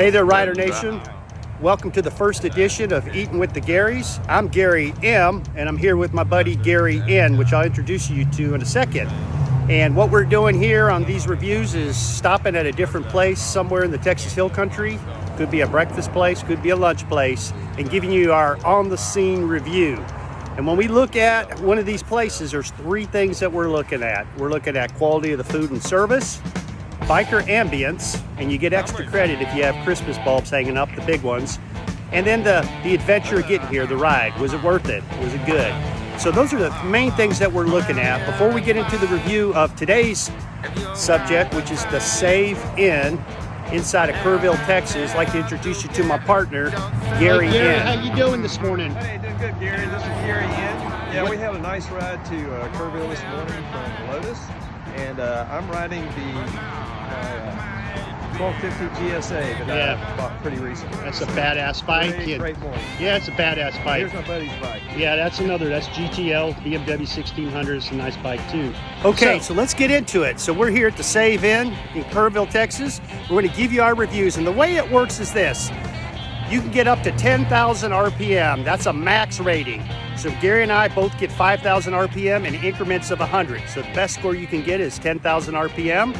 Hey there, Rider Nation. Welcome to the first edition of Eatin' with the Garys. I'm Gary M, and I'm here with my buddy Gary N, which I'll introduce you to in a second. And what we're doing here on these reviews is stopping at a different place somewhere in the Texas Hill Country. Could be a breakfast place, could be a lunch place, and giving you our on-the-scene review. And when we look at one of these places, there's three things that we're looking at. We're looking at quality of the food and service, biker ambience, and you get extra credit if you have Christmas bulbs hanging up, the big ones. And then the adventure of getting here, the ride. Was it worth it? Was it good? So those are the main things that we're looking at. Before we get into the review of today's subject, which is the Save Inn inside of Kerrville, Texas, I'd like to introduce you to my partner, Gary Hey, Gary, N. how you doing this morning? Hey, doing good, Gary. This is Gary N. Yeah, we had a nice ride to Kerrville this morning from Lotus, and I'm riding the 1250 GSA that I bought pretty recently. That's a badass bike. Great morning. Yeah, it's a badass bike. Here's my buddy's bike. Yeah, that's GTL, BMW 1600. It's a nice bike too. Okay, so let's get into it. So we're here at the Save Inn in Kerrville, Texas. We're going to give you our reviews, and the way it works is this. You can get up to 10,000 RPM. That's a max rating. So Gary and I both get 5,000 RPM in increments of 100. So the best score you can get is 10,000 RPM.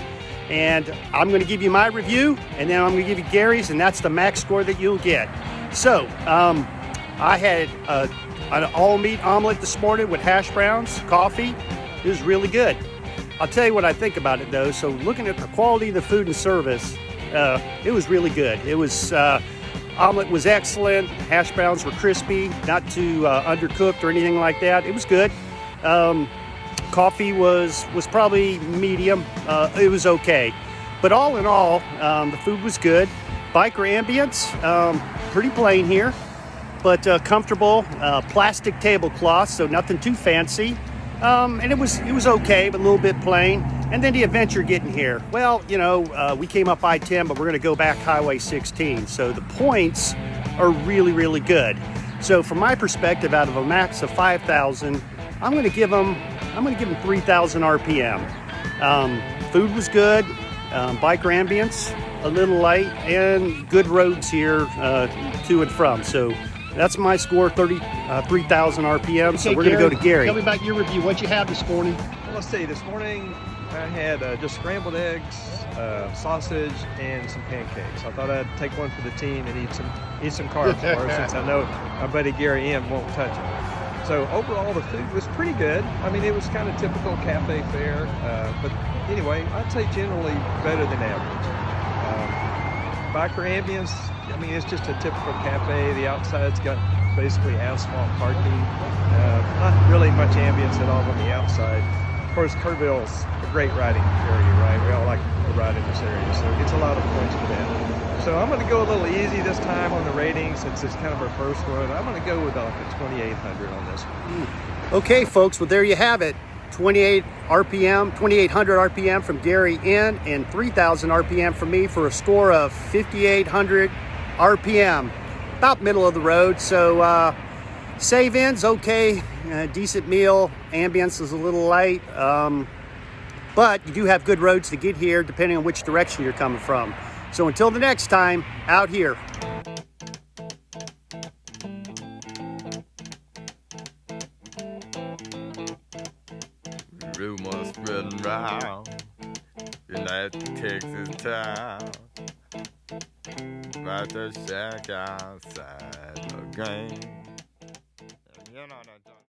And I'm going to give you my review, and then I'm going to give you Gary's, and that's the max score that you'll get. So I had an all-meat omelet this morning with hash browns, coffee. It was really good. I'll tell you what I think about it, though. So looking at the quality of the food and service, it was really good. It was omelet was excellent. Hash browns were crispy, not too undercooked or anything like that. It was good. Coffee was probably medium. It was okay. But all in all, the food was good. Biker ambience, pretty plain here, but comfortable. Plastic tablecloth, so nothing too fancy. And it was okay, but a little bit plain. And then the adventure getting here. Well, you know, we came up I-10, but we're going to go back Highway 16. So the points are really, really good. So from my perspective, out of a max of 5,000, I'm going to give them 3,000 RPM. Food was good, biker ambience a little light, and good roads here to and from. So that's my score, 3,000 RPM. So we're going to go to Gary. Tell me about your review. What'd you have this morning? Well, let's see. This morning I had just scrambled eggs, sausage, and some pancakes. I thought I'd take one for the team and eat some carbs first, since I know my buddy Gary M won't touch it. So overall, the food was pretty good. I mean, it was kind of typical cafe fare, but anyway, I'd say generally better than average. Biker ambience, I mean, it's just a typical cafe. The outside's got basically asphalt parking. Not really much ambience at all on the outside. Of course, Kerrville's a great riding area, right? We all like to ride in this area, so it gets a lot of points for that. So I'm going to go a little easy this time on the rating, since it's kind of our first one. I'm going to go with like a 2,800 on this one. Okay, folks, well, there you have it. 2,800 RPM from Gary N, and 3,000 RPM from me for a score of 5,800 RPM. About middle of the road. So Save Inn's okay, decent meal. Ambience is a little light, but you do have good roads to get here depending on which direction you're coming from. So until the next time, out here. Rumors spreading round United Texas town about the shack outside the game. You know that.